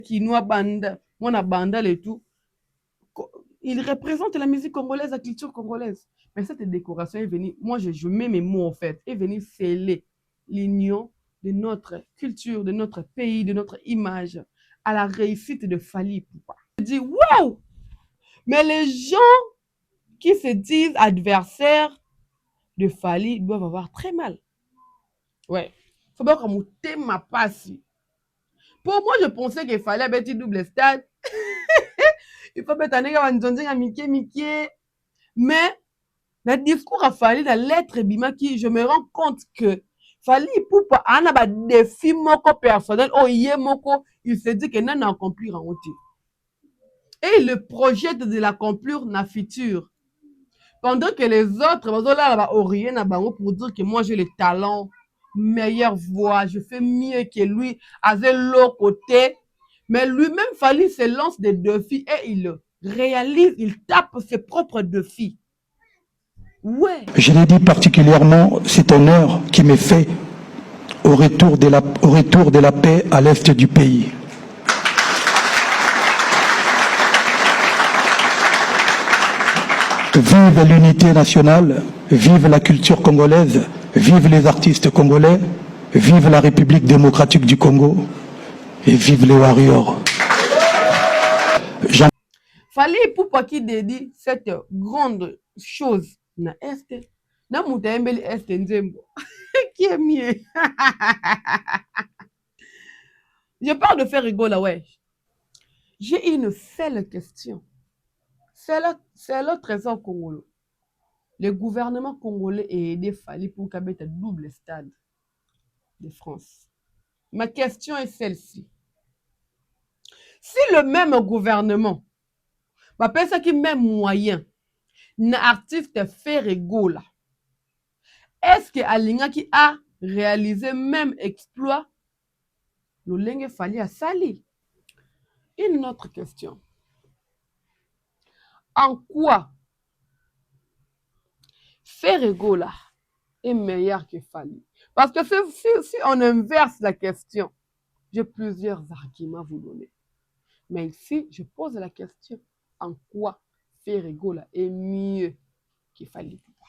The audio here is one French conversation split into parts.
Kinois banda, mon banda et tout. Il représente la musique congolaise, la culture congolaise. Mais cette décoration est venue, moi je mets mes mots en fait, est venue sceller l'union de notre culture, de notre pays, de notre image à la réussite de Fally Ipupa. Je dis waouh! Mais les gens qui se disent adversaires de Fally doivent avoir très mal. Ouais. Faut pas qu'on ma passe. Pour moi, je pensais qu'il fallait mettre un double stade. Il faut mettre un Mickey. Mais le discours a fallu la lettre Bimaki, je me rends compte que Fally Ipupa a un défi moko personnel. Oh, il se dit que non accomplir en outil. Et le projet de l'accomplir na futur. Pendant que les autres, pour dire que moi j'ai le talent, meilleure voix, je fais mieux que lui, à l'autre côté. Mais lui-même, Fally se lance des défis et il réalise, il tape ses propres défis. Ouais. Je l'ai dit particulièrement, cet honneur qui m'est fait au retour de la paix à l'est du pays. Vive l'unité nationale, vive la culture congolaise, vive les artistes congolais, vive la République démocratique du Congo et vive les warriors. Fally Ipupa qui dédie cette grande chose na Est, na Moutaembeli Est Nzembo, qui est mieux. Je parle de faire rigoler, ouais. J'ai une seule question. C'est le trésor congolais. Le gouvernement congolais a aidé Fally pour qu'il y ait un double stade de France. Ma question est celle-ci. Si le même gouvernement, ça qui met moyen, un artiste fait rigoler, est-ce que Alinga qui a réalisé même exploit, le lingue Fally a sali? Une autre question. En quoi Ferregola est meilleur que Fally? Parce que si on inverse la question, j'ai plusieurs arguments à vous donner. Mais ici, je pose la question, en quoi Ferregola est mieux que Fally Ipupa?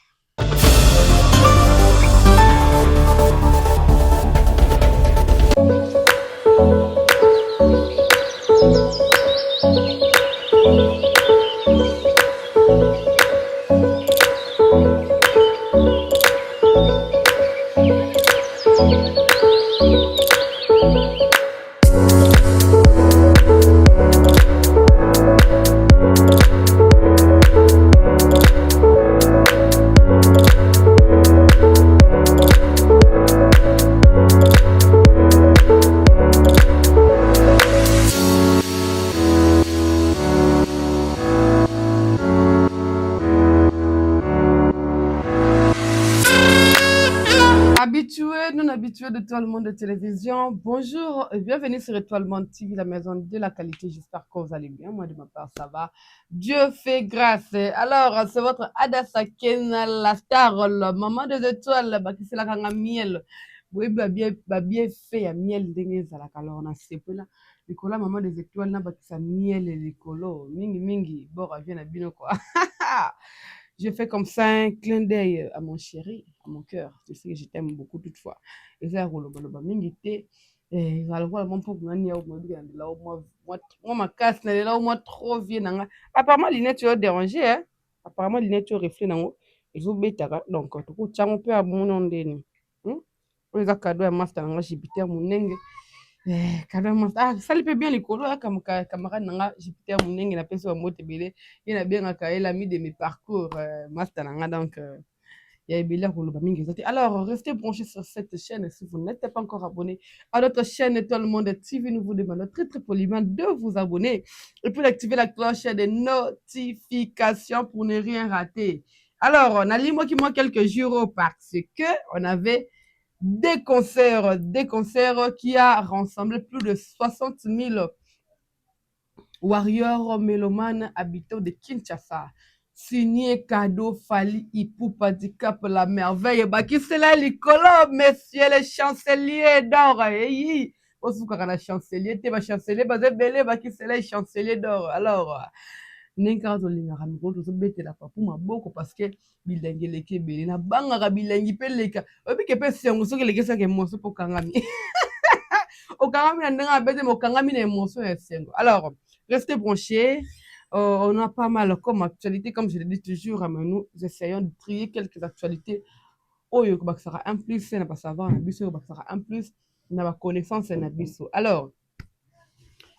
Non habitués de tout le monde de télévision, bonjour et bienvenue sur Étoile Monde TV, la maison de la qualité. J'espère que vous allez bien. Moi, de ma part, ça va. Dieu fait grâce. Alors, c'est votre Adassa Kena, la star, la maman des étoiles, qui c'est la kanga miel. Oui, bien fait, à miel, dengue, ça la alors on a c'est là. Nicolas, maman des étoiles, n'a pas ça miel et l'écolo. Mingi, bon, vient à bino, quoi. Je fais comme ça un clin d'œil à mon chéri, à mon cœur. Tu sais que je t'aime beaucoup toutefois. Et ça, ma casse, là, moi, trop vieux. Apparemment, l'inette, tu as dérangé, hein. Apparemment, l'inette, tu as reflé, non. Ils ont bêta, donc, tu peux un peu à mon nom d'ennemi. Les cadeaux à master, Jupiter, mon nègre. Ça lui fait bien les colos, comme camarade nanga Jupiter Munenge na peso mote belé, il a bien l'ami de mes parcours master nanga donc il y a bien koloba mingi zote. Alors restez branchés sur cette chaîne si vous n'êtes pas encore abonné à notre chaîne Étoile Monde TV, nous vous demandons très poliment de vous abonner et puis d'activer la cloche des notifications pour ne rien rater. Alors on a dit moi quelques jours parce que on avait des concerts qui a rassemblé plus de 60 000 warriors mélomanes habitants de Kinshasa. Signé cadeau Fally Ipupa du Cap la merveille. Qui c'est là, les messieurs les chanceliers d'or. osukaka na chancelier te bachancelier baza ebele bakisela chancelier d'or. Alors ndenge kaka tolingaka mikolo tozobetela papu maboko parce que bilengi eleki ebele nabangaka bilengi mpe leka oyebike mpe sengo soki elekesaka emotion mpo okangami okangami na ndenge abete me okangami na émotion ya sengo. Alors restez branchés. On a pas mal comme actualité, comme je le dis toujours, mais nous essayons de trier quelques actualités. Oyo bakisaka un plus na basavoir na biso, bakisaka un plus na baconnaissance na biso. Alors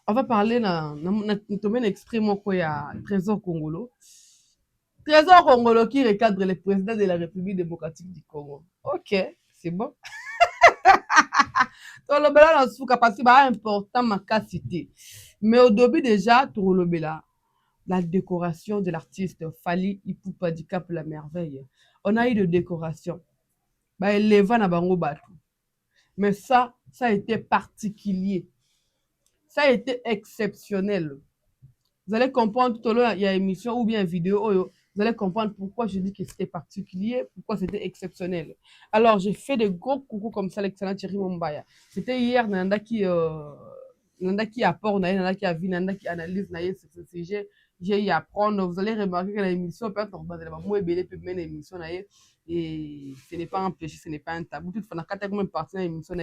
on va parler na domaine extrait moko ya Trésor Congolo. Trésor Congolo qui recadre le président de la République démocratique du Congo. Ok, c'est bon. Tolobela na suka parce que ba important makasité. Mais au début déjà tolobela la décoration de l'artiste Fally Ipupa du Cap la Merveille. On a eu de décoration. Bah éleva na bango batu. Mais ça a été particulier. Ça a été exceptionnel. Vous allez comprendre tout au long, il y a émission ou bien vidéo, vous allez comprendre pourquoi je dis que c'était particulier, pourquoi c'était exceptionnel. Alors, j'ai fait de gros coucou comme ça, l'excellent Thierry Mombaya. C'était hier, Nanda qui apporte, Nanda qui a vu, Nanda qui analyse, ce sujet. J'ai eu à apprendre. Vous allez remarquer que l'émission peut être moins belle, peut mener l'émission, et ce n'est pas un péché, ce n'est pas un tabou. Toute fois, quand tu as même parti dans l'émission,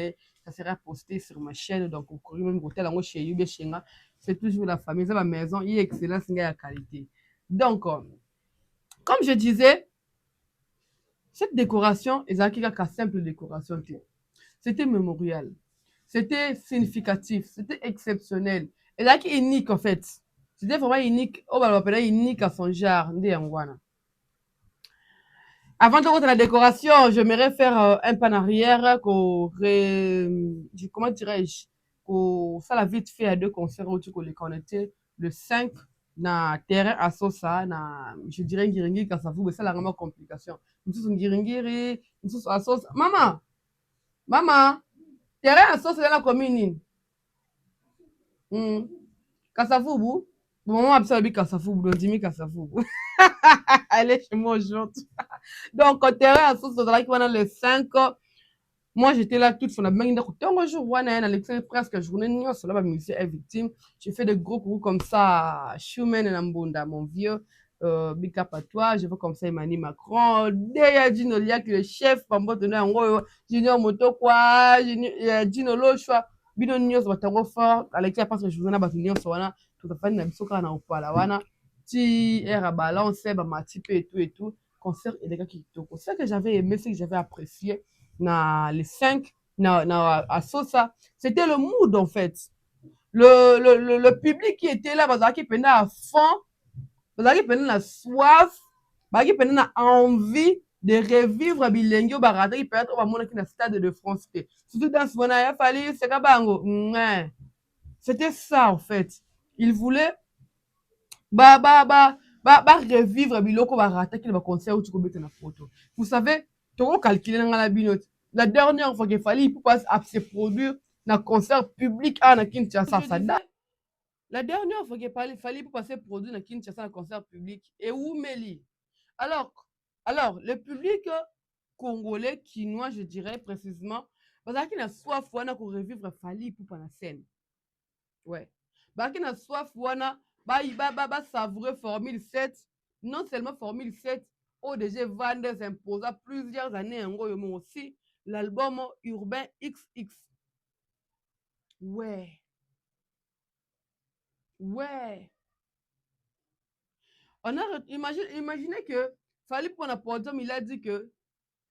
ça sera posté sur ma chaîne, donc au courrier même hôtel, chez Yubé, chez moi. C'est toujours la famille, c'est ma maison, il y a excellence, il y a qualité. Donc, comme je disais, cette décoration, il y a qu'une simple décoration. C'était mémorial, c'était significatif, c'était exceptionnel. Et là, qui est unique en fait. C'était vraiment unique. Oh, bah, on unique à son genre. Avant de rentrer la décoration, j'aimerais faire un pas en arrière, comment dirais-je, ça la vite fait à deux concerts où tu les connecter le 5 na terrain à Sosa, na, je dirais Ngiringiri Kasavu, mais ça la vraiment complication. Nous Ngiringiri, nous à Sosa. Maman, terrain à Sosa, c'est la commune. Kasavu, bon, maman absolument Kasavu, bon, Dimi Kasavu. Elle est chez moi aujourd'hui. Donc, au terrain à Sosa, qui va dans le 5. Moi, j'étais là toute sur la main. Donc, jour, presque journée, musicien est victime. J'ai fait des gros coups comme ça. Schumann et Nambunda, mon vieux. Big up à toi. Je veux comme ça, Emmanuel Macron. Déjà, Gino Liak, le chef, Pambo, Junior Moto, quoi. Gino Lochwa. Bino News, Batango fort. Alexia, parce que je vous en ai battu News, Wana. Tout à fait, Namsoka, na Opala, Wana. Ti, Era Balance, Bamatipe et tout et tout. Concert et les gars qui toquent. C'est ça que j'avais aimé, c'est que j'avais apprécié. Les 5 à Sosa, c'était le mood en fait. Le public qui était là, qui prenait à fond, qui prenait la soif, qui prenait la envie de revivre Bilengi Barata qui peut être au monde qui na stade de France. Surtout dans ce moment, il a fallu c'est kabango. C'était ça en fait. Il voulait revivre Biloko Barata qui va concert où tu peux mettre la photo. Vous savez, tu vas calculer dans la binote. La dernière fois qu'il fallait pour pas se produire dans un concert public à Kinshasa, ça date. La dernière fois qu'il fallait pour passer produire dans Kinshasa un concert public et où Meli. Alors, le public congolais, quinois, je dirais précisément, parce qu'il a soif pour revivre Fally pour la scène. Ouais. Parce qu'il a soif pour savourer Formule 7. Non seulement Formule 7, ODG Vanders imposa plusieurs années en gros, mais aussi l'album Urbain XX. Ouais. On a imaginez que Fally pour la podium, il a dit que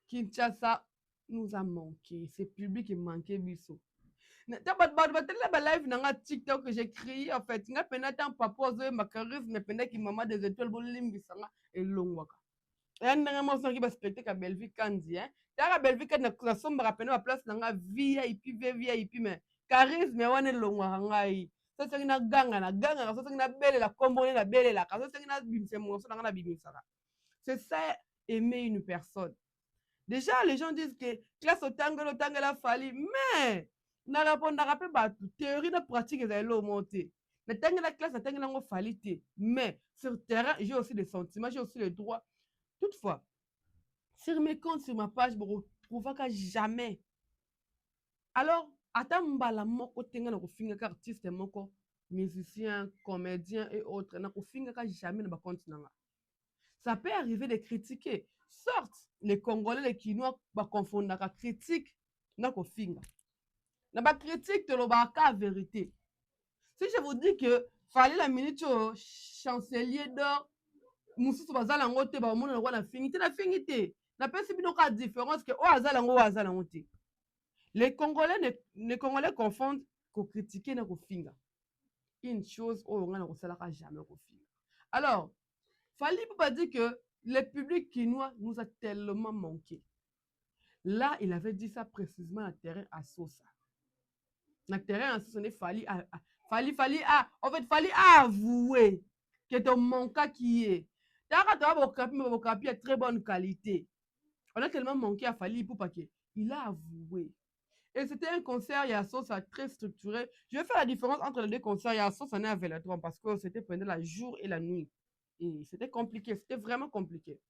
Kinshasa nous a manqué. C'est public qui manquait biso. Live dans TikTok que j'ai créé en fait. Nga pena tant papa ma charisme mais pena qui maman des étoiles bolimbi sanga et longwaka. Et ndanga mo qui va specter ka Belvique Kandi hein. Ta Belvique na sombre pena place nga VIP mais charisme wana longwaka ngai. Ça c'est na ganga ça c'est na belle la combo na belle la ça c'est na bimse mo ça na bimisaka. C'est ça aimer une personne. Déjà les gens disent que classe au tangela Fally mais na rappel théorie de pratique ezali monter na tangi la classe na tangi nango Fally te mais sur terrain j'ai aussi des sentiments, j'ai aussi le droit. Toutefois sur mes comptes, sur ma page, je ne retrouve jamais. Alors ata mbala moko tenga na kofinga ka artiste moko, musicien, comédien et autres, na kofinga ka jamais na ba compte nanga. Ça peut arriver de critiquer. Sorte, les Congolais, les Kinois, ba confondent la critique na kofinga. Na ba critique te lo ba ka vérité. Si je vous dis que fallait la minute chancelier d'or, mususu bazala ngote ba mona na na finité. Na pesi bino ka différence que o azala ngote. Les Congolais confondent ko critiquer na kofinga. Une chose o nga na ko sala ka jamais kofinga. Alors, Fally Ipupa dit que le public quinois nous a tellement manqué. Là, il avait dit ça précisément à terrain à Sosa. Na terrain à Sosa, Fally en fait, Fally a avoué que ton manque qui est. Bokapi est très bonne qualité. On a tellement manqué à Fally Ipupa qu'il a avoué. Et c'était un concert, il y a Sosa très structuré. Je vais faire la différence entre les deux concerts. Il y a Sosa à Vélatron parce que c'était pendant la jour et la nuit. Et c'était compliqué, c'était vraiment compliqué.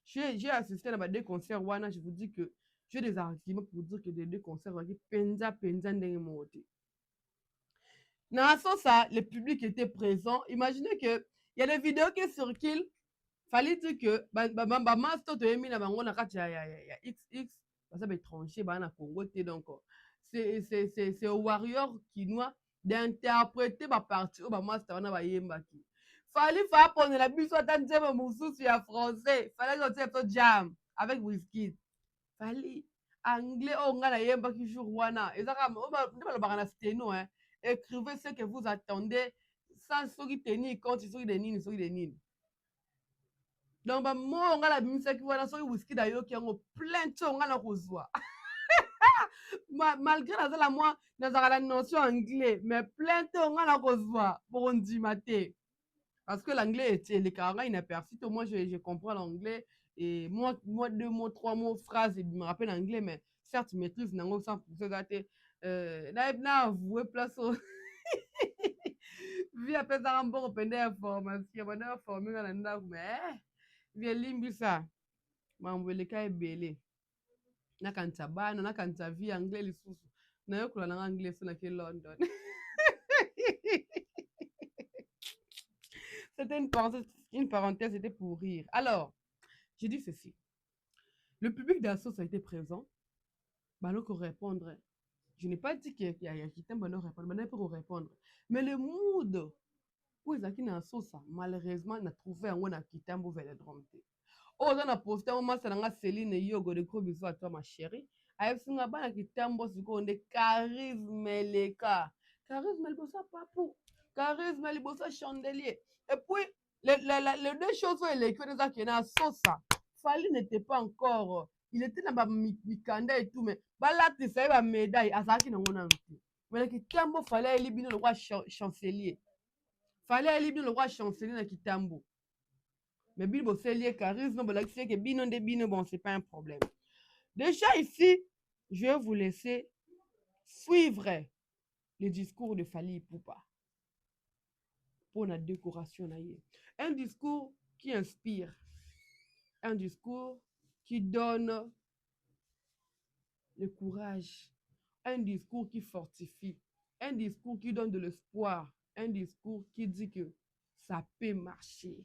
J'ai assisté à deux concerts, Wana, je vous dis que j'ai des arguments pour dire que les deux concerts, penza, ndenge. Dans ça, le public était présent. Imaginez que il y a des vidéos qui circulent. Fallait dire que master de Emi na bango na kati ya XX, ça va étranger na Congo donc c'est au warrior quinois d'interpréter ma partie au master na ba yembaki. Fallait faire prendre la bus à tanzema mususu ya français. Fallait que tu jam avec Wizkid. Fallait anglais au ngala yembaki jour wana. Et ça on ba na steno hein. Écrivez ce que vous attendez sans soki tenir compte soki de nini. Donc moi on a la musique qui wana soki Wizkid ayo ki ngo plein de on a kozwa. Malgré la moi dans la notion anglais mais plein de on a kozwa pour on dit maté. Parce que l'anglais est les caractères inaperçus. Moi, je comprends l'anglais. Et moi, 2 mots, 3 mots, phrases, je me rappelle l'anglais, mais certes, je maîtrise l'anglais sans pour se gâter. Là, avoué place au. Vie après ça, on peut reprendre l'information. On a formé dans l'anglais, mais. Viens limbi ça. M'envoie cas est belé. Na kanta ba, na kanta vie anglais, les sous. Na yo kula anglais, c'est na London. C'était une parenthèse, c'était pour rire. Alors, j'ai dit ceci. Le public d'Assos a été présent. Baloko répondre. Je n'ai pas dit qu'il y a qui t'aime répondre. Mais le mood où ils ont qui dans Assos, malheureusement, on a trouvé un on a quitté un mauvais drum. Oh, on a posté un moment, c'est dans Céline et Yogo de gros bisous à toi, ma chérie. Avec ce qu'on a quitté un boss, on est charisme les cas. Charisme, elle bosse pas pour. Charisme, elle bosse chandelier. Et puis, les deux choses, les choses qui sont Sosa, Fally n'était pas encore, il était dans Mikanda et tout, mais là, tu sais, la médaille, à ça qui n'a pas été. Mais le Kitambo, fallait éliminer le roi chancelier. Fallait éliminer le roi chancelier dans Kitambo. Mais Bilbo, c'est lié charisme, mais là, c'est que Bino de Bino, bon, c'est pas un problème. Déjà ici, je vais vous laisser suivre le discours de Fally Ipupa. Pour la décoration. Un discours qui inspire, un discours qui donne le courage, un discours qui fortifie, un discours qui donne de l'espoir, un discours qui dit que ça peut marcher.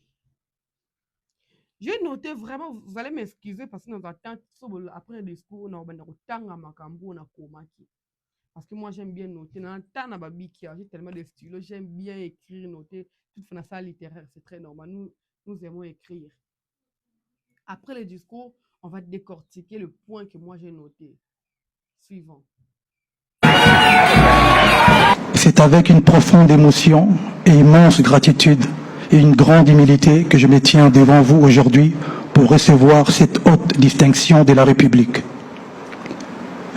J'ai noté vraiment, vous allez m'excuser parce que nous attendons après le discours, nous avons parce que moi j'aime bien noter. J'ai tellement de stylos, j'aime bien écrire, noter. Toute fin ça littéraire, c'est très normal. Nous aimons écrire. Après le discours, on va décortiquer le point que moi j'ai noté. Suivant. C'est avec une profonde émotion et immense gratitude et une grande humilité que je me tiens devant vous aujourd'hui pour recevoir cette haute distinction de la République.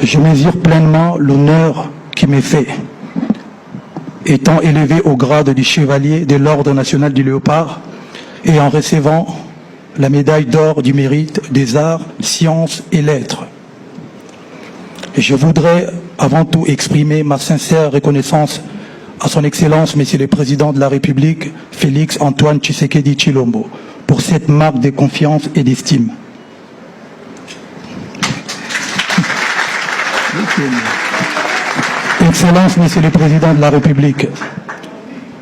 Je mesure pleinement l'honneur qui m'est fait, étant élevé au grade du chevalier de l'Ordre national du Léopard et en recevant la médaille d'or du mérite des arts, sciences et lettres. Je voudrais avant tout exprimer ma sincère reconnaissance à son Excellence, Monsieur le Président de la République, Félix Antoine Tshisekedi Tshilombo, pour cette marque de confiance et d'estime. Excellence, Monsieur le Président de la République,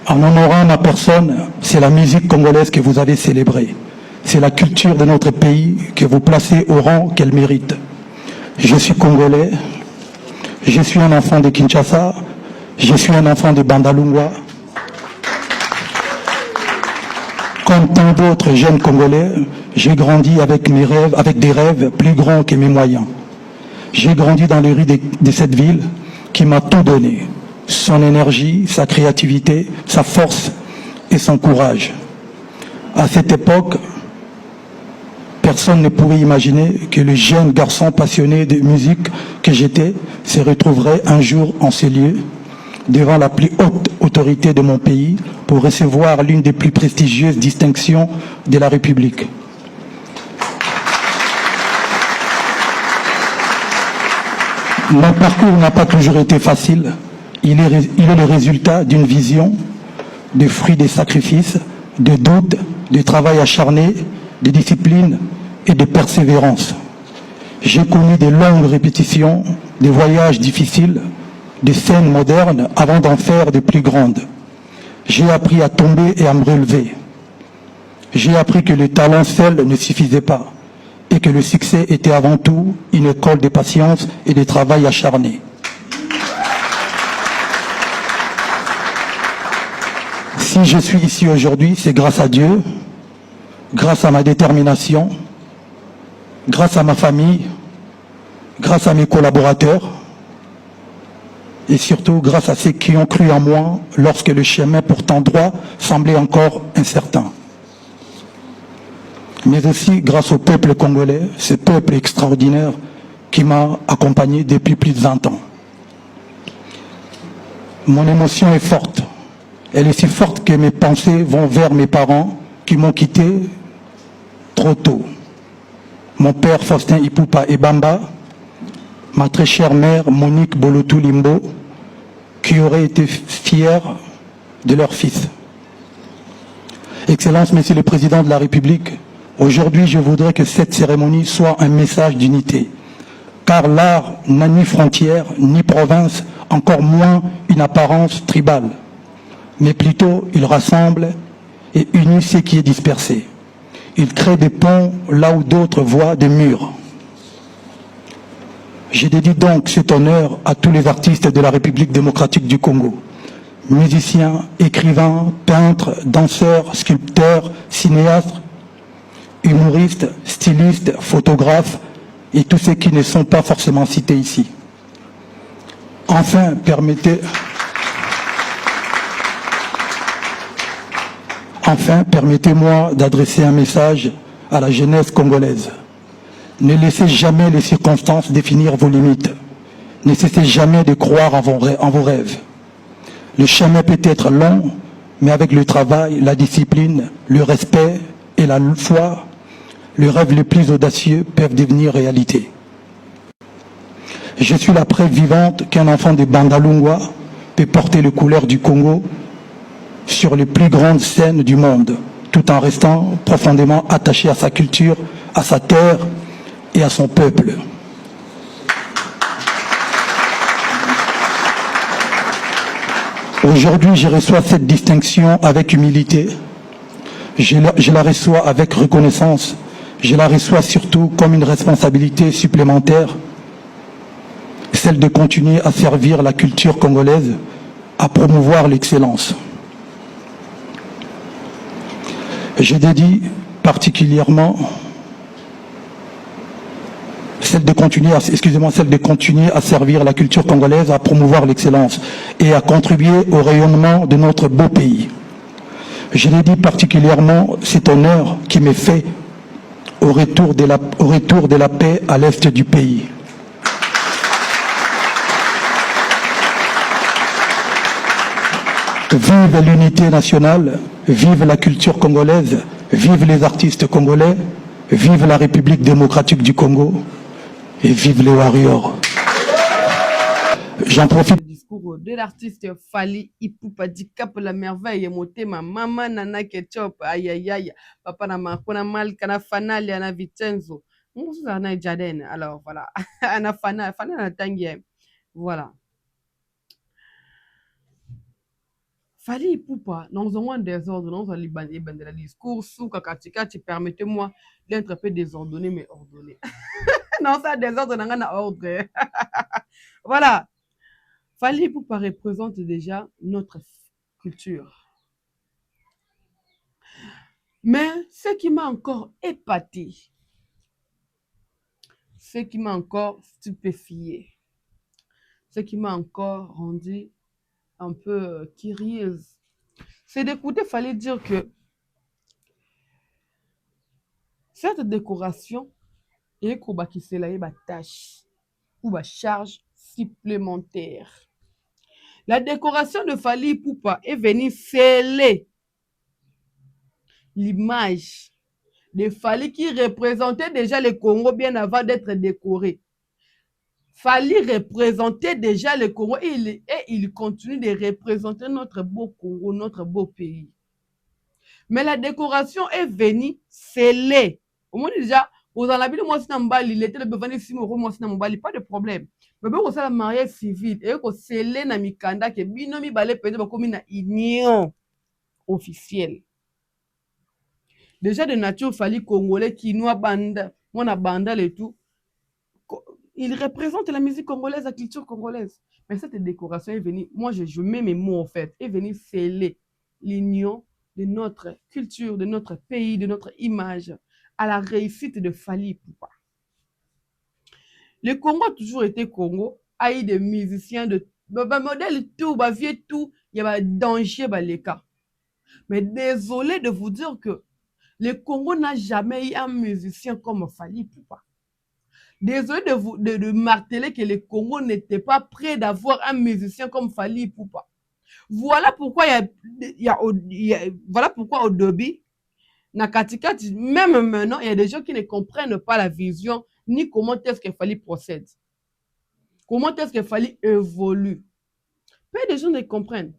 en honorant ma personne, c'est la musique congolaise que vous avez célébrée. C'est la culture de notre pays que vous placez au rang qu'elle mérite. Je suis congolais, je suis un enfant de Kinshasa, je suis un enfant de Bandalungwa. Comme tant d'autres jeunes Congolais, j'ai grandi avec mes rêves, avec des rêves plus grands que mes moyens. J'ai grandi dans les rues de cette ville qui m'a tout donné. Son énergie, sa créativité, sa force et son courage. À cette époque, personne ne pouvait imaginer que le jeune garçon passionné de musique que j'étais se retrouverait un jour en ces lieux, devant la plus haute autorité de mon pays, pour recevoir l'une des plus prestigieuses distinctions de la République. Mon parcours n'a pas toujours été facile. Il est le résultat d'une vision, des fruits des sacrifices, de doutes, de travail acharné, de discipline et de persévérance. J'ai connu de longues répétitions, des voyages difficiles, des scènes modernes avant d'en faire de plus grandes. J'ai appris à tomber et à me relever. J'ai appris que le talent seul ne suffisait pas et que le succès était avant tout une école de patience et de travail acharné. Si je suis ici aujourd'hui, c'est grâce à Dieu, grâce à ma détermination, grâce à ma famille, grâce à mes collaborateurs et surtout grâce à ceux qui ont cru en moi lorsque le chemin pourtant droit semblait encore incertain. Mais aussi grâce au peuple congolais, ce peuple extraordinaire qui m'a accompagné depuis plus de 20 ans. Mon émotion est forte. Elle est si forte que mes pensées vont vers mes parents qui m'ont quitté trop tôt. Mon père Faustin Ipupa Ebamba, ma très chère mère Monique Bolotou Limbo, qui auraient été fiers de leur fils. Excellence, Monsieur le Président de la République, aujourd'hui je voudrais que cette cérémonie soit un message d'unité, car l'art n'a ni frontières, ni province, encore moins une apparence tribale, mais plutôt il rassemble et unit ce qui est dispersé. Il crée des ponts là où d'autres voient des murs. Je dédie donc cet honneur à tous les artistes de la République démocratique du Congo. Musiciens, écrivains, peintres, danseurs, sculpteurs, cinéastes, humoristes, stylistes, photographes et tous ceux qui ne sont pas forcément cités ici. Enfin, permettez-moi d'adresser un message à la jeunesse congolaise. Ne laissez jamais les circonstances définir vos limites. Ne cessez jamais de croire en vos rêves. Le chemin peut être long, mais avec le travail, la discipline, le respect et la foi, les rêves les plus audacieux peuvent devenir réalité. Je suis la preuve vivante qu'un enfant de Bandalungwa peut porter les couleurs du Congo sur les plus grandes scènes du monde, tout en restant profondément attaché à sa culture, à sa terre et à son peuple. Aujourd'hui, je reçois cette distinction avec humilité. Je la reçois avec reconnaissance. Je la reçois surtout comme une responsabilité supplémentaire, celle de continuer à servir la culture congolaise, à promouvoir l'excellence. Je dédie particulièrement celle de continuer à servir la culture congolaise, à promouvoir l'excellence et à contribuer au rayonnement de notre beau pays. Je dédie particulièrement cet honneur qui m'est fait au retour de la paix à l'est du pays. Vive l'unité nationale, vive la culture congolaise, vive les artistes congolais, vive la République démocratique du Congo et vive les warriors. J'en profite. Le discours de l'artiste Fally Ipupa Dicap la merveille motema mama nana ketchup aïe aïe aïe papa na makona mal kana fanali ana Vincenzo musu na Jaden alors voilà ana fana na tangie voilà Fali Ipupa, dans un désordre, dans un le discours, sous Kakatika, permettez-moi d'être un peu désordonné, mais ordonné. Non, ça, désordre, on a ordre. Voilà. Fali Ipupa représente déjà notre culture. Mais ce qui m'a encore épaté, ce qui m'a encore stupéfié, ce qui m'a encore rendu un peu curieuse, c'est d'écouter, fallait dire que cette décoration est qui c'est là une tâche ou une charge supplémentaire. La décoration de Fali Ipupa est venue sceller l'image de Fali qui représentait déjà le Congo bien avant d'être décoré. Fali représentait déjà le Congo et il continue de représenter notre beau Congo, notre beau pays. Mais la décoration est venue sceller. Au moins déjà, aux alabis de moi si n'ambali, il était le besoin si moi si n'ambali, pas de problème. Mais bon, ça la mariage civil et que sceller na mikanda que binomi balé peut être comme une union officielle. Déjà de nature Fali congolais qui nous banda, on a banda et tout. Il représente la musique congolaise, la culture congolaise. Mais cette décoration est venue, moi je mets mes mots en fait, est venue sceller l'union de notre culture, de notre pays, de notre image à la réussite de Fali Ipupa. Le Congo a toujours été Congo, a eu des musiciens de modèle tout, vieux tout, il y a un danger les cas. Mais désolé de vous dire que le Congo n'a jamais eu un musicien comme Fali Ipupa. Désolé de marteler que le Congo n'était pas prêt d'avoir un musicien comme Fali Ipupa. Voilà pourquoi voilà pourquoi au début, Nakatikati, même maintenant, il y a des gens qui ne comprennent pas la vision ni comment est-ce qu'il fallait procéder. Comment est-ce qu'il fallait évoluer. Peu de gens ne comprennent.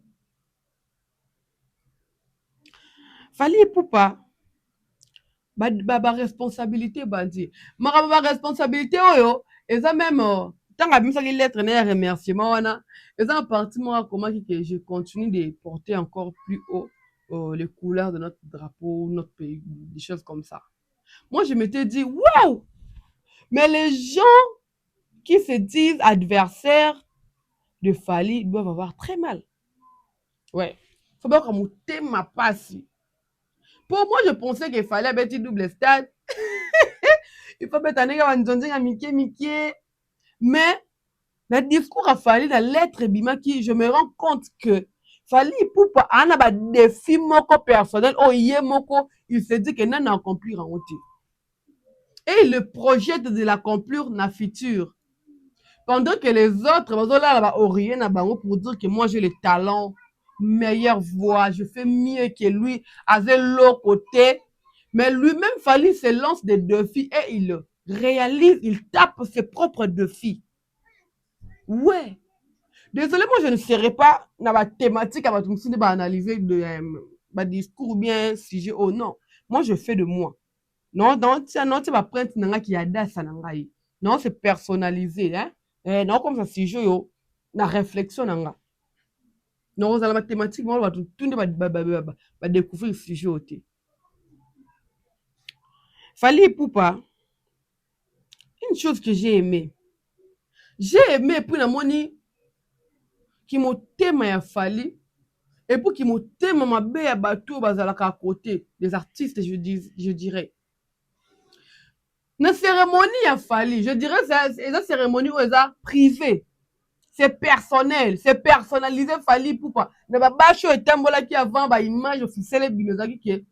Fali Ipupa, ba responsabilité bandi. Ma responsabilité oyo, eza même tant que ça lettre na remerciement wana, eza parti moi comment que je continue de porter encore plus haut les couleurs de notre drapeau, notre pays, des choses comme ça. Moi je m'étais dit waouh, mais les gens qui se disent adversaires de Fali doivent avoir très mal. Ouais. Faut pas comme ma passe. Pour moi, je pensais qu'il fallait mettre un double stade. Il faut mettre un Mickey. Mais le discours a fallu la lettre Bima qui, je me rends compte que Fali Ipupa a un défi moko personnel. Oh, il se dit que n'a accomplir en outil. Et le projet de l'accomplir na futur. Pendant que les autres, pour dire que moi j'ai le talent, meilleure voix, je fais mieux que lui, à l'autre côté. Mais lui-même, Fali se lance des défis et il réalise, il tape ses propres défis. Ouais. Désolé, moi je ne serai pas dans la thématique à analyser de discours ou bien sujet. Oh non. Moi je fais de moi. Non, tu vas prendre qui a ça. Non, c'est personnalisé. Hein? Non, comme ça, sujet, la réflexion. Non, dans la mathématique, moi, on va tout découvrir le sujet. Fali Ipupa, une chose que j'ai aimé. J'ai aimé pour la monnaie qui m'a thème à Fali et pour qui m'a thème à ma belle à bateau à côté des artistes, je dirais. La cérémonie à Fali, je dirais c'est une cérémonie où elle privée. C'est personnel, c'est personnalisé Fali Ipupa. Ne va pas chaud et tambola qui avant ba image officielle binozaki que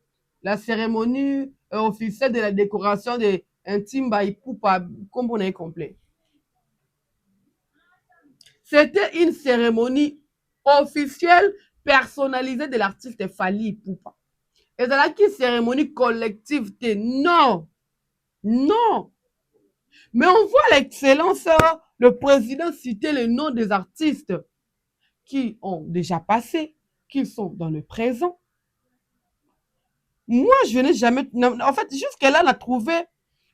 la cérémonie officielle de la décoration de intime ba Ipupa comme on est complet. C'était une cérémonie officielle personnalisée de l'artiste Fali Ipupa. Et dans la cérémonie collective, non. Non. Mais on voit l'excellence, le président citer le nom des artistes qui ont déjà passé, qui sont dans le présent. Moi, je n'ai jamais... En fait, jusque-là, on a trouvé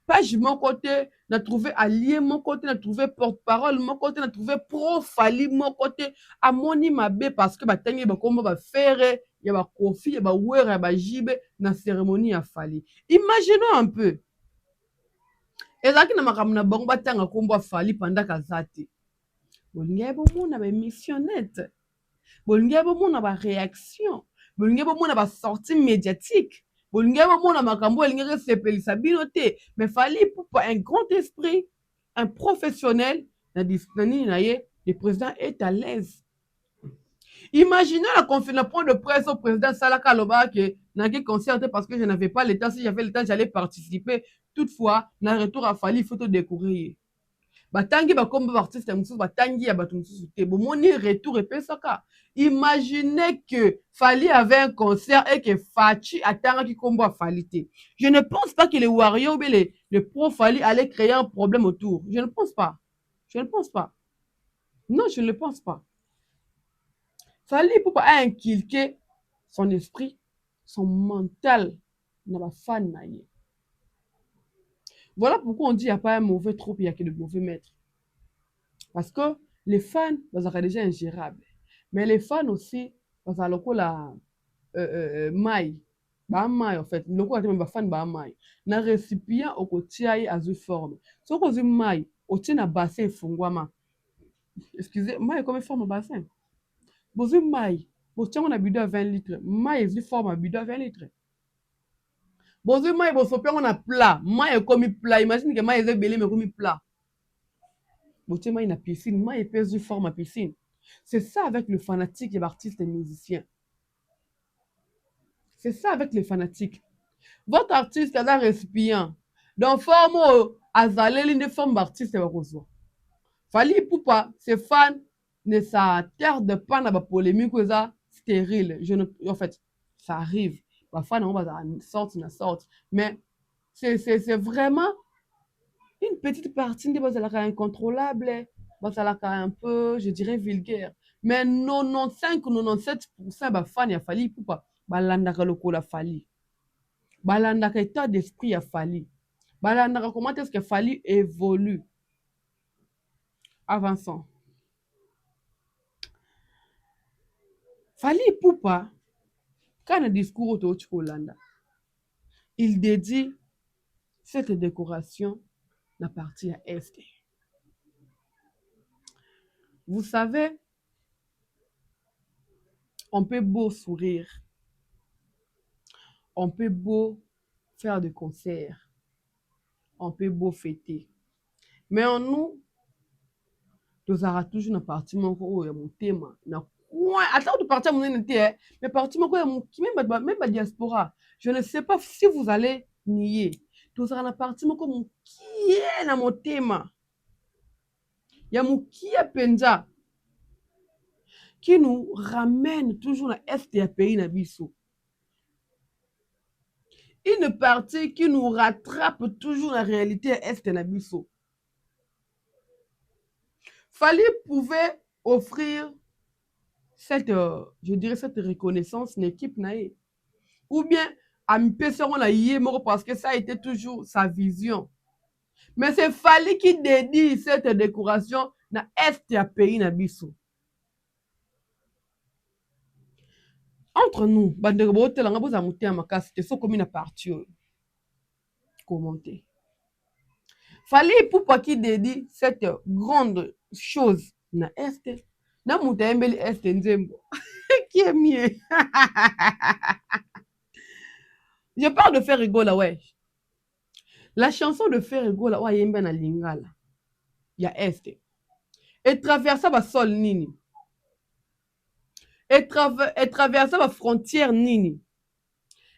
Page mon côté, n'a trouvé allié mon côté, n'a trouvé porte-parole mon côté, n'a trouvé pro-Fally mon côté. À mon mabé parce que batangi ba kombo ba faire, ya ba kofi, ya ba wera, ya ba jibe na cérémonie à Fally. Imaginons un peu. Ezaki na makambo na bango batanga kombo a Fally pendant kazati. Bolingi bomona ba missionnette. Bolingi bomona ba réaction. Bolingi bomona ba sortie médiatique. Bolingi bomona makambo elingi sepelisa bino te. Mais Fally pour un grand esprit, un professionnel, le président est à l'aise. Imaginez la point de presse au président Salaka Loba que n'a concerté parce que je n'avais pas le temps. Si j'avais le temps, j'allais participer. Toutefois, dans le retour à Fally, il faut te découvrir. Batangi bakomba artiste mususu batangi ya bato mususu te bomoni retour epesaka. Imaginez que Fally avait un concert et que Fachi atangaki kombo a Fally te. Je ne pense pas que les Warriors ou les pro Fally allaient créer un problème autour. Je ne pense pas. Je ne pense pas. Non, je ne le pense pas. Fally pour pas inculquer son esprit, son mental dans la fan na ye. Voilà pourquoi on dit qu'il n'y a pas un mauvais troupe, il n'y a que de mauvais maîtres. Parce que les fans, sont déjà ingérables. Mais les fans aussi, parce que la maille, maille en fait, le quoi même fan maille. Na récipient au côté à une forme. Ce qu'on dit maille, au tien na bassin fungwama. Excusez, maille comme forme bassin. Vous avez maille, vous tiens on a bidon à 20 litres. Maille est une forme à bidon à 20 litres. Vous avez maille, vous sopez on a plat. Maille comme plat. Imagine que maille est belé mais comme plat. Botema une piscine, moi il pèse du forme à piscine. C'est ça avec le fanatique et l'artiste et musicien. C'est ça avec les fanatiques. Votre artiste a un récipient. Donc, forme azalé l'une des formes d'artiste et reçoit. Fally Ipupa, ses fans ne sa terre de pas na ba polémique ou ça stérile. En fait, ça arrive. Les fans on va sortir. Mais c'est vraiment une petite partie de basalaka incontrôlable, basalaka un peu, je dirais, vulgaire. Mais 95-97% ba fan ya Fally Ipupa balandaka lokola Fally. Balandaka état d'esprit ya Fally. Balandaka comment est-ce que Fally évolue. Avançons. Fally Ipupa, quand un discours au Holanda, il dédie cette décoration la partie à Est. Vous savez, on peut beau sourire, on peut beau faire des concerts, on peut beau fêter. Mais en nous, nous avons toujours une partie où il y a mon thème. Attends de partir à mon unité, mais partie où il y a même la diaspora. Je ne sais pas si vous allez nier. Nous avons une partie où qui est dans mon thème. Il y a mon qui est Penja qui nous ramène toujours à l'Est des pays Nabiso. Une partie qui nous rattrape toujours la réalité Est de Nabiso. Fally pouvait offrir cette, je dirais, cette reconnaissance une équipe naïe. Ou bien, à m'pesser la yémoro parce que ça a été toujours sa vision. Mais c'est Fally qui dédie cette décoration na Est ya pays na biso. Entre nous, bandeko botela nga boza muté makasi te so komi na parti commenter. Fally Ipupa qui dédie cette grande chose na Est. Na muté embeli Est nzembo. Qui est mieux? Je parle de faire rigoler, ouais. La chanson de faire rigoler, ouais, yemba na lingala. Ya Est. Et traverser ba sol nini. Et traverser ba frontière nini.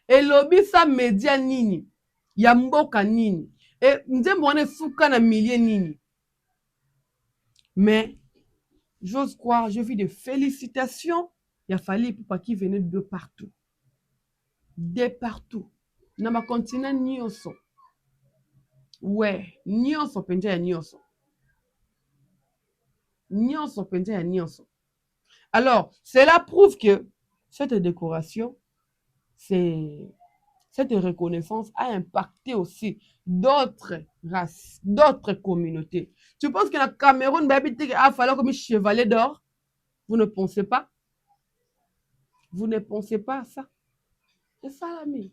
Et lobby sa média nini. Ya mboka nini. Et nzembo wane suka na milliers nini. Mais, j'ose croire, je vis des félicitations. Il a fallu pour qui venait de partout. De partout. Na ma continent nyonso. Ouais, nyonso penja ya nyonso. Nyonso penja ya nyonso. Alors, cela prouve que cette décoration, c'est cette reconnaissance a impacté aussi d'autres races, d'autres communautés. Tu penses que le Cameroun a fallu comme chevalier d'or? Vous ne pensez pas? Vous ne pensez pas à ça? Et ça, l'ami.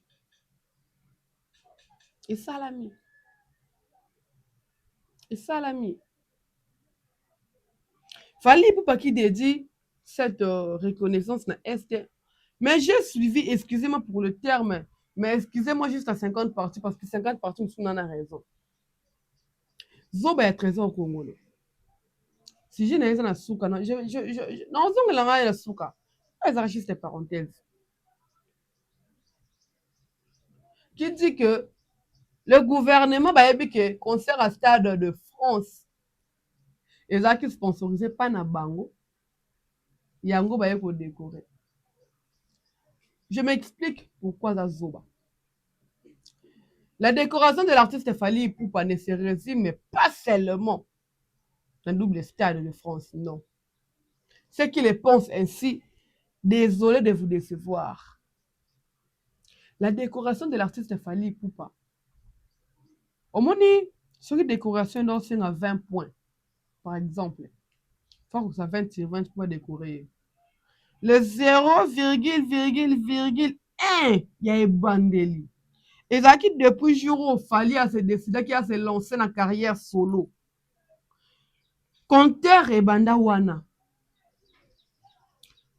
Et ça, l'ami. Et ça, l'ami. Fallait pour pas qu'il dédie cette reconnaissance na est. Mais j'ai suivi, excusez-moi pour le terme, mais excusez-moi juste à 50 parties, parce que 50 parties, nous en a raison. Zoba est trésor au Congo. Si j'ai na souka, non, non, zonga la na souka. Ça juste des parenthèses. Qui dit que le gouvernement va dire que concert à Stade de France, et ça qui sponsorisé pas na bango, yango va être décoré. Je m'explique pourquoi ça zoba. La décoration de l'artiste Fally Ipupa ne se résume pas seulement dans le double Stade de France, non. Ceux qui le pensent ainsi, désolé de vous décevoir. La décoration de l'artiste Fally Ipupa, au moins, sur une décoration d'ancien à 20 points, par exemple, il faut que ça 20 sur 20 points décorer. Le 0,1, il y a un bandeli. Et ça qui depuis le jour où Fally a se décidé qu'il a se lancé dans la carrière solo. Compteur et banda wana.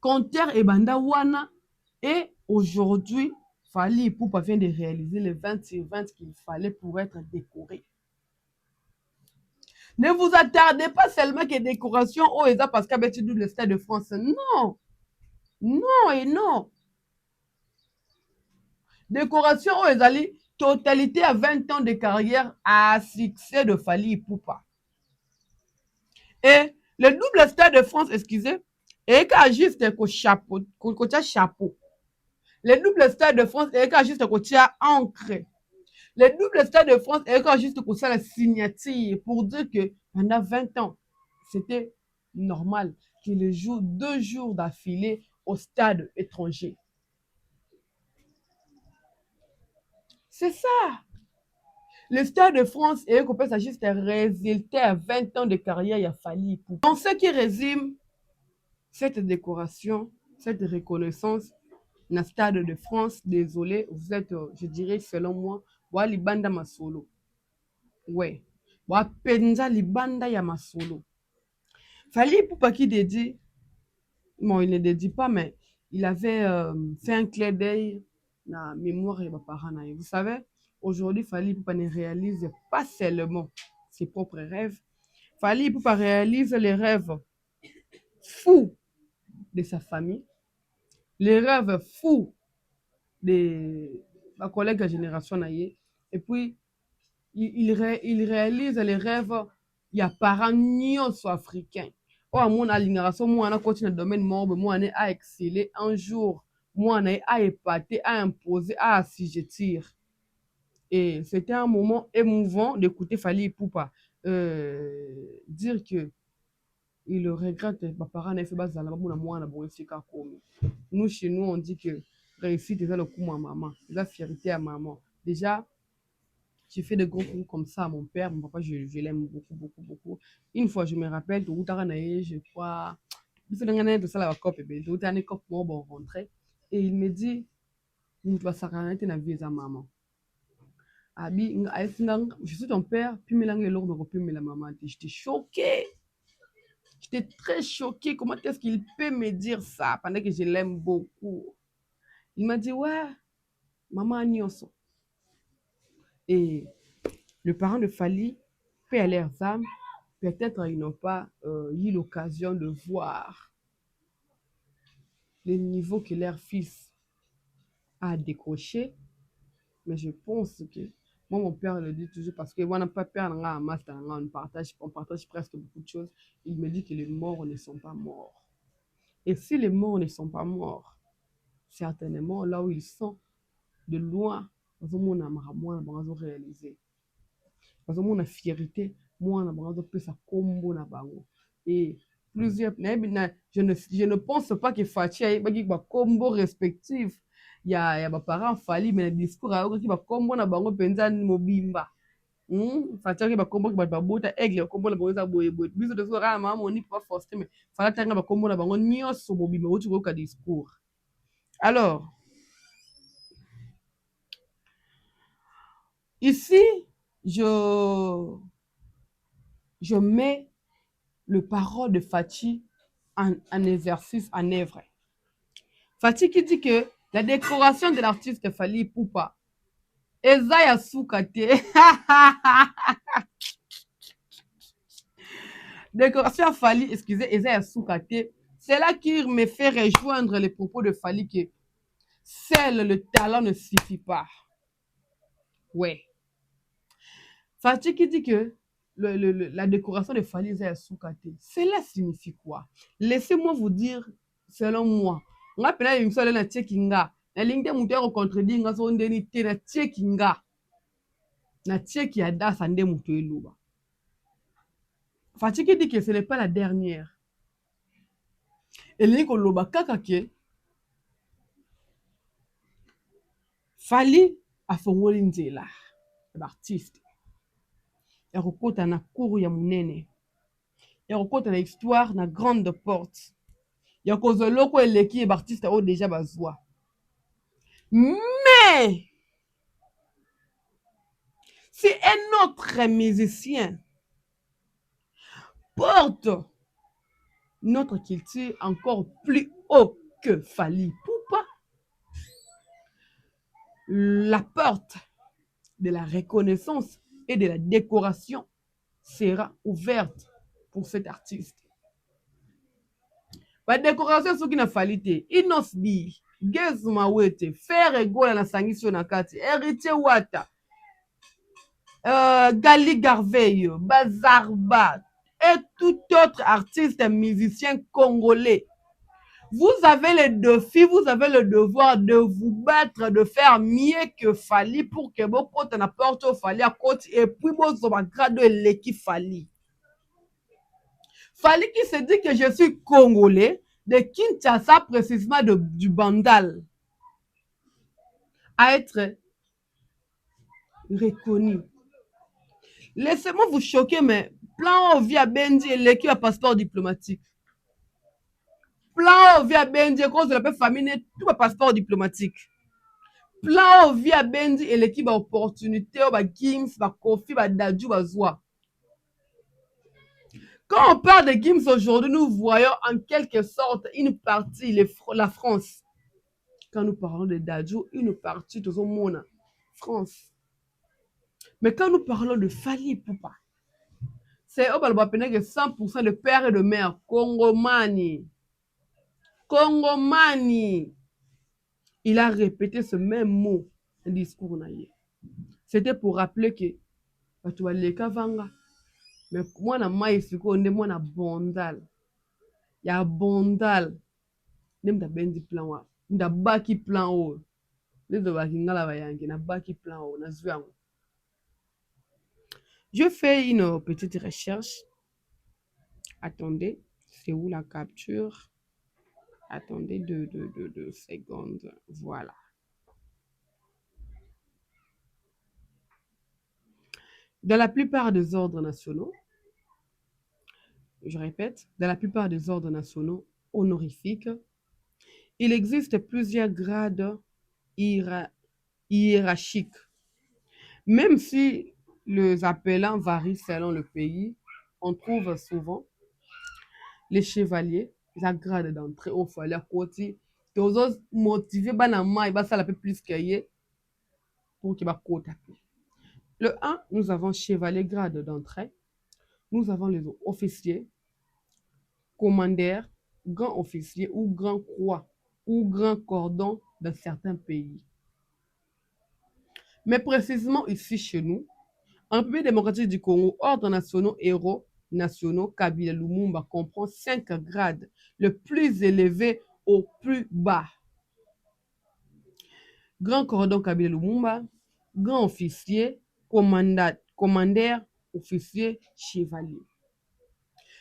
Compteur et banda wana. Et aujourd'hui, Fally Ipupa vient de réaliser les 20 sur 20 qu'il fallait pour être décoré. Ne vous attardez pas seulement que décoration au ESA parce qu'il y a le Stade de France. Non. Non et non. Décoration au ESA, totalité à 20 ans de carrière à succès de Fally Ipupa. Et le double Stade de France, excusez, et qu'à juste un chapeau, chapeau. Le double Stade de France, et qu'à juste un ancré. Le double Stade de France, et qu'à juste la signature pour dire que pendant 20 ans, c'était normal qu'il joue 2 jours d'affilée au stade étranger. C'est ça. Le Stade de France est coupé à juste un résultat à 20 ans de carrière, il a fallu. Donc, ce qui résume cette décoration, cette reconnaissance, le Stade de France, désolé, vous êtes, je dirais, selon moi, wa libanda masolo. Ouais. Wa penza libanda ya masolo. Fally Ipupa qui dédie, bon, il ne dédie pas, mais il avait fait un clin d'œil dans la mémoire de mes parents. Vous savez, aujourd'hui, Fally Ipupa ne réalise pas seulement ses propres rêves. Fally Ipupa réalise les rêves fous de sa famille, les rêves fous de ma collègue de génération. Et puis, il réalise les rêves, il y a parents nyonso africains. Oh, mon génération, moi, on a continué dans le domaine mort, moi, on a excellé un jour, moi, on a épaté, à imposer, à assujettir. Et c'était un moment émouvant d'écouter Fally Ipupa dire que il regrette mes parents n'avaient fait bas à la moi, nous, chez nous, on dit que réussite, c'est le coup à maman, c'est la fierté à maman. Déjà, j'ai fait de gros coups comme ça à mon père, mon papa, je l'aime beaucoup, beaucoup, beaucoup. Une fois, je me rappelle, je crois, de ça, la cop, bon rentré. Et il me dit, tu vas s'arrêter dans la vie de maman. Abi, je suis ton père, puis mélanger l'ordre, puis la maman. J'étais choquée. J'étais très choquée. Comment est-ce qu'il peut me dire ça pendant que je l'aime beaucoup? Il m'a dit, ouais, maman a nyonso. Et le parent de Fally, paix à leurs âmes, peut-être ils n'ont pas eu l'occasion de voir le niveau que leur fils a décroché. Mais je pense que, moi, mon père le dit toujours parce que moi, on n'a pas peur, on partage presque beaucoup de choses. Il me dit que les morts ne sont pas morts. Et si les morts ne sont pas morts, certainement, là où ils sont, de loin, on a réalisé. Bazomona fierté, moi, on a ça combo na bango. Et plusieurs, je ne pense pas que Fatia ait un combo respectif. ya baparent fali me na discours ayokaki bakombo na bango mpenza mobimba. Fatiaki bakombo bato babota aigle bakombo na bango eza boyeboye biso tosoki kaka na mama moni papa Faustin me fala tanga bakombo na bango nyonso mobimba outi koyoka discours. Alors ici je mets le parole de Faty en exercice, en œuvre. Faty qui dit que la décoration de l'artiste Fally Ipupa eza ya suka te. Décoration à Fally, excusez, eza ya suka te. C'est là qui me fait rejoindre les propos de Fally que seul le talent ne suffit pas. Ouais. Faty qui dit que la décoration de Fally eza ya suka te. Cela signifie quoi? Laissez-moi vous dire, selon moi. Nga pena émission na tiekinga. Na lingte mutu ya contredire nga so ndeni te na tiekinga. Na tieki ya dasa nde mutu eluba. Faty qui dit que ce n'est pas la dernière. Elingi koloba kaka ke Fally afongoli nzela ya artiste. Ya kokota na kuru ya munene. Ya kokota na histoire na grande porte. Ya kozwa eloko eleki ya artiste oyo déjà bazwa. Mais si un autre musicien porte notre culture encore plus haut que Fally Ipupa, la porte de la reconnaissance et de la décoration sera ouverte pour cet artiste. La décoration soki na Fally te, Inos B, Gez Mawete, Frère Egola na Sangiso na kati, Héritier Wata, Gali Garveyo, Bazarba et tout autre artiste musicien congolais. Vous avez le défi, vous avez le devoir de vous battre, de faire mieux que Fally pour que vos potes n'apportent au Fally à côté et puis vos grade l'équipe Fally. Fally qui se dit que je suis congolais, de Kinshasa, précisément du Bandal, à être reconnu. Laissez-moi vous choquer, mais plan via Benji et l'équipe à passeport diplomatique. Plan via Benji, cause de la paix famille, tout un passeport diplomatique. Plan via Benji et l'équipe à opportunité, à Gims, à Kofi, à Dadju, à Zoua. Quand on parle de Gims aujourd'hui, nous voyons en quelque sorte une partie, la France. Quand nous parlons de Dadju, une partie de son monde, France. Mais quand nous parlons de Fally Ipupa, c'est au Balbapene que 100% de père et de mère, Congomani. Congomani. Il a répété ce même mot, un discours naïe. C'était pour rappeler que tu vas les kavanga. Mais moi, na maïsiko, moi, na bondal. Ya bondal. Nem da bendi plan wa. Da baki plan o. Les de baki ngala bayangi, na baki plan o, na zwiango. Je fais une petite recherche. Attendez, c'est où la capture? Attendez 2 secondes. Voilà. Dans la plupart des ordres nationaux, je répète, dans la plupart des ordres nationaux honorifiques, il existe plusieurs grades hiérarchiques. Même si les appelants varient selon le pays, on trouve souvent les chevaliers, la grade d'entrée au fallait à côté. Tous motivés, il va ça plus que pour qu'il va côté. Le 1, nous avons chevalier grade d'entrée. Nous avons les officiers, commandeurs, grands officiers ou grands croix ou grands cordons dans certains pays. Mais précisément ici chez nous, en République démocratique du Congo, ordre nationaux, héros nationaux, Kabila Lumumba comprend 5 grades, le plus élevé au plus bas. Grand cordon Kabila Lumumba, grand officier, commandeur, officier, chevalier.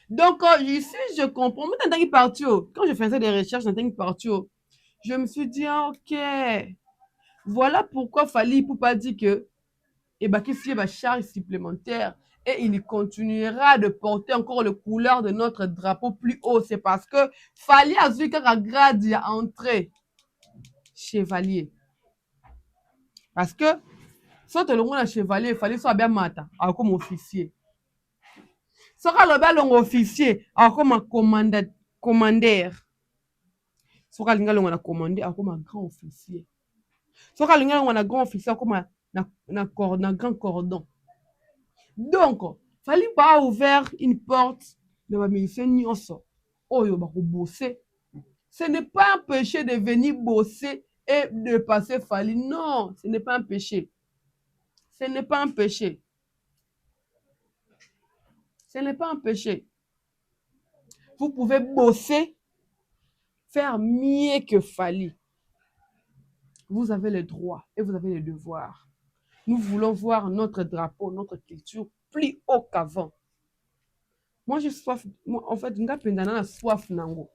Donc, ici, je comprends. Quand je faisais des recherches, Je me suis dit, ah, ok. Voilà pourquoi Fally Ipupa dit que qu'il y a une charge supplémentaire et il continuera de porter encore les couleurs de notre drapeau plus haut. C'est parce que Fally a vu qu'un grade à entrer chevalier. Parce que si tu es chevalier, il fallait soit bien matin, comme officier. Si tu es un officier, comme un commandeur. Si tu es un commandeur, comme un grand officier. Si tu es un grand officier, comme un grand cordon. Donc, il fallait pas ouvrir une porte de ma médecine. Oh, yo, bosser. Ce n'est pas un péché de venir bosser et de passer Fally. Non, ce n'est pas un péché. Ce n'est pas un péché. Ce n'est pas un péché. Vous pouvez bosser, faire mieux que Fally. Vous avez le droit et vous avez le devoir. Nous voulons voir notre drapeau, notre culture plus haut qu'avant. Moi, j'ai soif. Moi, en fait, nga pendana na soif nango.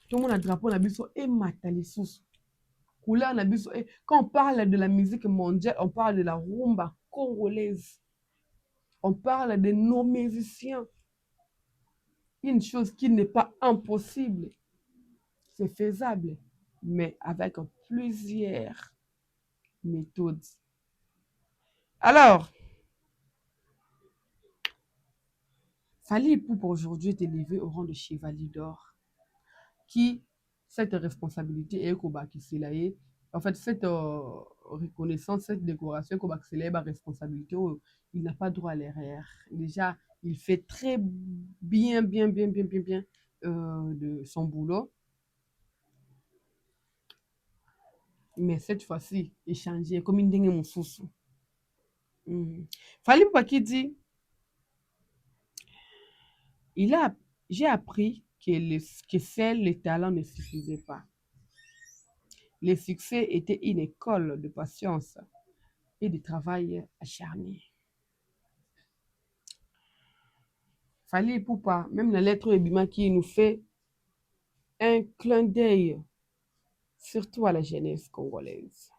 Tout le monde a drapeau na biso et matali sous. Couleur na biso. Quand on parle de la musique mondiale, on parle de la rumba congolaise. On parle de nos musiciens. Une chose qui n'est pas impossible. C'est faisable, mais avec plusieurs méthodes. Alors, Fally Ipupa aujourd'hui est élevé au rang de chevalier d'or, qui, cette responsabilité est Kobakisilaye. En fait, cette reconnaissance, cette décoration Kobakisilaye, responsabilité, il n'a pas droit à l'erreur. Déjà, il fait très bien de son boulot. Mais cette fois-ci, il change comme une dingue moussousou. Fally Ipupa qui dit, j'ai appris que seuls les talents ne suffisaient pas. Le succès était une école de patience et de travail acharné. Fally Ipupa, même la lettre Ebima qui nous fait un clin d'œil, surtout à la jeunesse congolaise.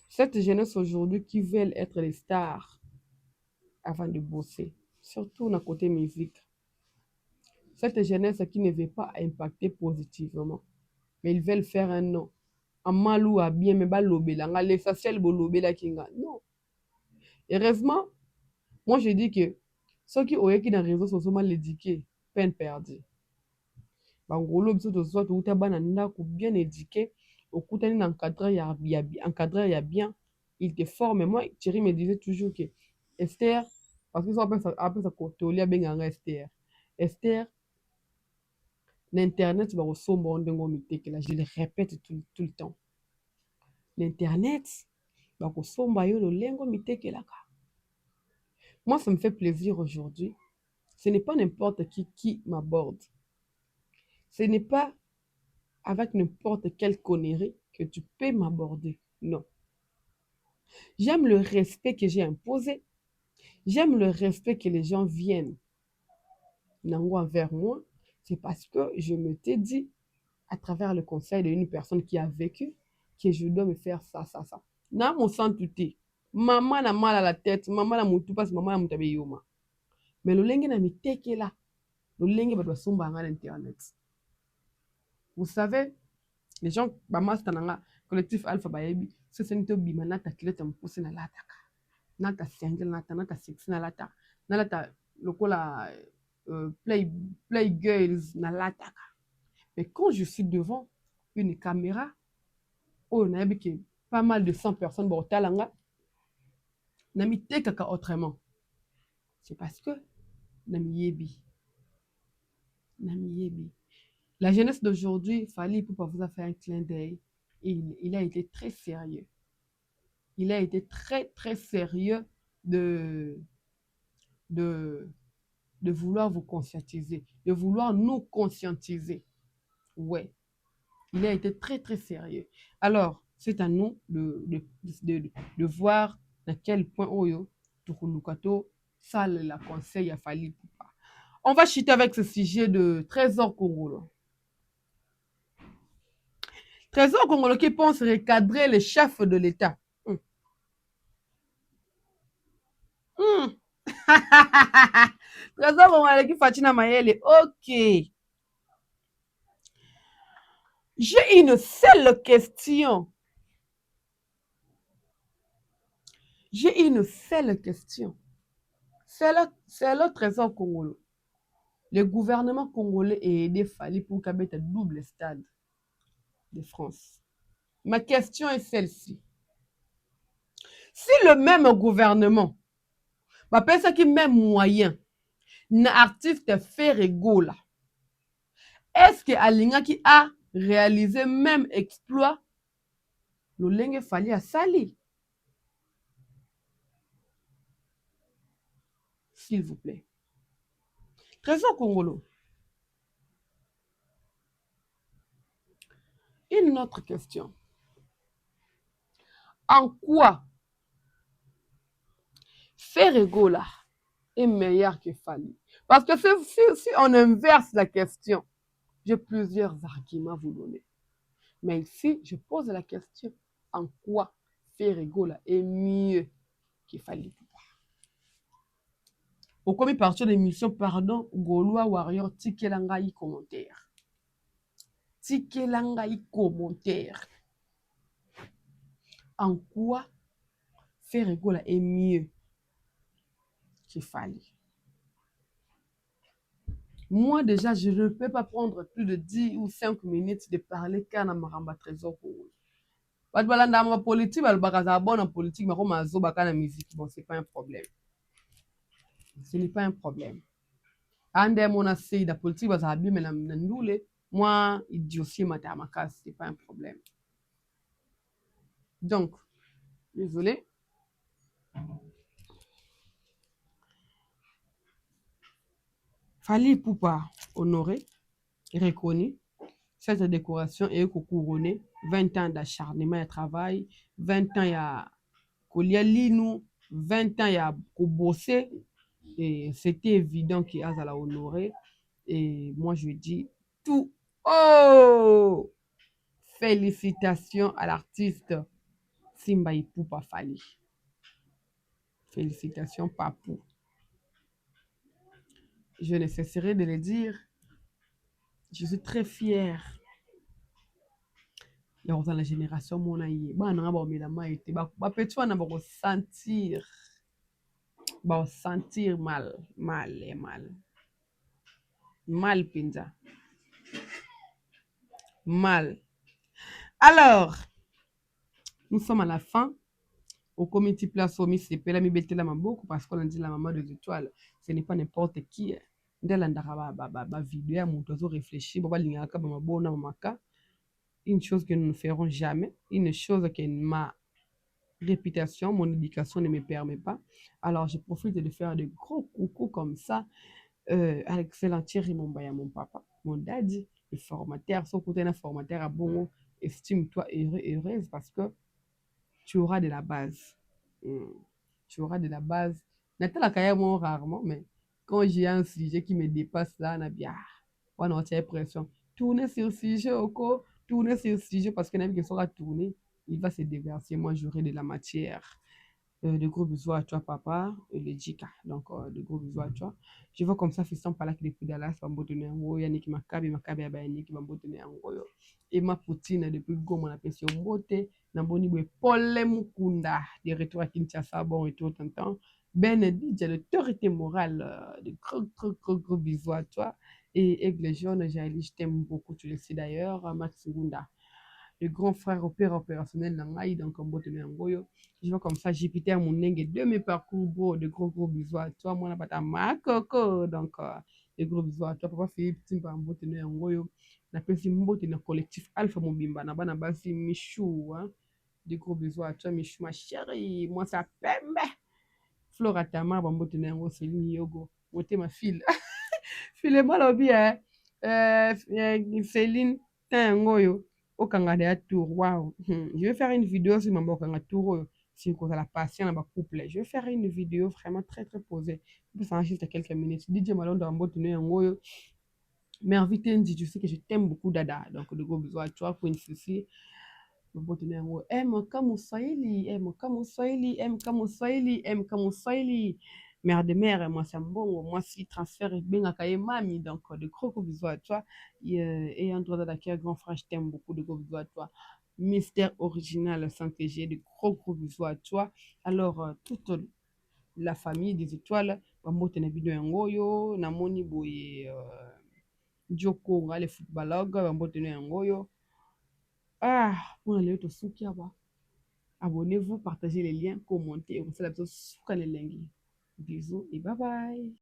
Cette jeunesse aujourd'hui qui veut être les stars avant de bosser, surtout dans le côté musique. Cette jeunesse qui ne veut pas impacter positivement, mais ils veulent faire un nom. En mal ou à bien, mais pas l'obéla. L'essentiel, c'est l'obéla kinga. Non. Heureusement, moi je dis que ceux qui ont été dans les réseaux sociaux mal éduqués, peine perdue. Bangolo, biso to soit ou tabana ndako bien éduqué, au koutani encadré, il y a bien, il te forme. Moi, Thierry me disait toujours que Esther, parce que ça appelle ça kotolia benganga Esther. Esther, l'internet, va au sombre, je le répète tout le temps. L'internet, va au sombre, yo lengo mitekelaka. Moi, ça me fait plaisir aujourd'hui. Ce n'est pas n'importe qui m'aborde. Ce n'est pas avec n'importe quelle connerie que tu peux m'aborder. Non. J'aime le respect que j'ai imposé. J'aime le respect que les gens viennent envers moi. C'est parce que je me t'ai dit, à travers le conseil d'une personne qui a vécu, que je dois me faire ça. Na mon sang tout est. Maman a mal à la tête, maman a moutou parce que maman a moutabé yoma. Mais le lingue n'a mis teke là. Le lingue va somba à l'internet. Vous savez, les gens, maman, collectif Alpha Bayebi, c'est une bima nata kileta mpuse na lataka. Nata single nata six na lata. Na lata lokola play girls na lataka. Mais quand je suis devant une caméra, on a vu que pas mal de 100 personnes bon talanga n'a mis kaka autrement. C'est parce que nami yebi. La jeunesse d'aujourd'hui, Fally Ipupa vous a fait un clin d'œil. Il a été très sérieux. Il a été très sérieux de vouloir vous conscientiser, de vouloir nous conscientiser. Ouais. Il a été très sérieux. Alors, c'est à nous de voir à quel point Oyo, Tukulukato, ça la conseille à Fally Ipupa. On va chuter avec ce sujet de trésor congolais. Trésor congolais qui pense recadrer les chefs de l'État. Trésor congolais qui Fatina Mayele. Ok. J'ai une seule question. J'ai une seule question. C'est le trésor congolais. Le gouvernement congolais est aidé Fali pour qu'il y ait un double stade de France. Ma question est celle-ci. Si le même gouvernement, va penser qu'il même moyen, l'artiste Ferrego là, est-ce que Alinga qui a réalisé même exploit, le lingue Fali a sali? S'il vous plaît. Trésor congolais. Une autre question. En quoi Ferrego là est meilleur que Fali? Parce que si on inverse la question, j'ai plusieurs arguments à vous donner. Mais ici, je pose la question, en quoi Ferrego là est mieux que Fali? Au commis partir de l'émission, pardon, Gaulois Warrior, Tikelangaï commentaire. Tikelangaï commentaire. En quoi Ferrego là est mieux que Fali? Moi, déjà, je ne peux pas prendre plus de 10 ou 5 minutes de parler quand on m'a trésor pour eux. Parce que dans ma politique, en politique, mais musique, bon, c'est pas un problème. Ce n'est pas un problème. Ande mon assez la politique, mais moi, idiotie, ce c'est pas un problème. Donc, désolé. Fali Poupa honoré, reconnu, cette décoration est couronnée 20 ans d'acharnement et de travail, 20 ans à Kolialinou, 20 ans à bosser, et c'était évident qu'il a la honoré. Et moi, je dis tout. Oh! Félicitations à l'artiste Simba Poupa Fali. Félicitations, Papou. Je ne cesserai de le dire. Je suis très fière. Il y a la génération mon aïe. Sentir mal, mal et mal. Mal, Pinza. Mal. Alors, nous sommes à la fin. Au comité place au Miss Epela mi betela maboko parce qu'on a dit la maman des étoiles. Ce n'est pas n'importe qui. Ndela ndara ba vidéo mon oiseau réfléchir ba lingaka ba mabona mamaka. Une chose que nous ne ferons jamais, une chose que ma réputation, mon éducation ne me permet pas. Alors, je profite de faire de gros coucou comme ça à l'excellent Thierry Mombaya, mon papa, mon daddy, le formateur. Sauf que un formateur à bon, estime-toi heureux et heureuse parce que tu auras de la base. Tu auras de la base. Nathalie Kayamo rarement, mais quand j'ai un sujet qui me dépasse là, on a bien. On a l'impression. Tourner sur le sujet, tourner sur le sujet parce que n'importe qui sera tourné, il va se déverser. Moi, j'aurai de la matière. De gros bisous à toi, papa, et le Jika. Donc, de gros bisous à toi. Je vois comme ça, Fiston Palak depuis Dallas, Bambotone Ango, Yannick Makabi, Abayanik, Bambotone Ango. Et ma poutine depuis Go, mon appel sur Mbote, Namboni Bwe, Paul Mukunda, de retour à Kinshasa, bon retour temps. Ben DJ, l'autorité morale, de gros bisous à toi. Et Aigle Jaune, je t'aime beaucoup, tu le sais d'ailleurs, Max Gunda. Le grand frère opérationnel Nangaï, donc en Botone Angoyo. Je vois comme ça, Jupiter, mon nengue, de mes parcours, bro, de gros bisous à toi. Moi, on n'a pas ta ma coco. Donc, de gros bisous à toi. Papa Philippe, Timba, en Botone Angoyo. On appelle ça Mbotone collectif Alpha Mobimba. On a basi Michou, hein. De gros bisous à toi, Michou, ma chérie. Moi, ça pembe. Flora Tamar, en Botone Angoyo, Céline Yogo. Wote ma fille. File-moi la vie, hein. Céline, Tangoyo. Au Canada tour, waouh. Je vais faire une vidéo sur mon Kanga tour, sur la passion dans ma couple. Je vais faire une vidéo vraiment très très posée. Ça en juste quelques minutes. DJ Malone dans un tenue en haut. Mais invité Ndi, tu sais que je t'aime beaucoup, Dada. Donc, de gros bisous à toi, Queen Fifi. M kama Swahili, M kama Swahili, M kama Swahili, M kama Swahili. Mère de mère, moi c'est un bon, moi si transfert est bien à mami, donc de gros bisous à toi. Et un droit d'accueil, grand frère, je t'aime beaucoup, de gros bisous à toi. Mystère original sans que j'ai de gros bisous à toi. Alors, toute la famille des étoiles, bambote na bino yango yo, namoni boye Joko nga le footballogue, bambote na yango yo. Ah, pour aller au souk yaba. Abonnez-vous, partagez les liens, commentez, et vous faites la petite souk à l'elengi. Bisous et bye bye.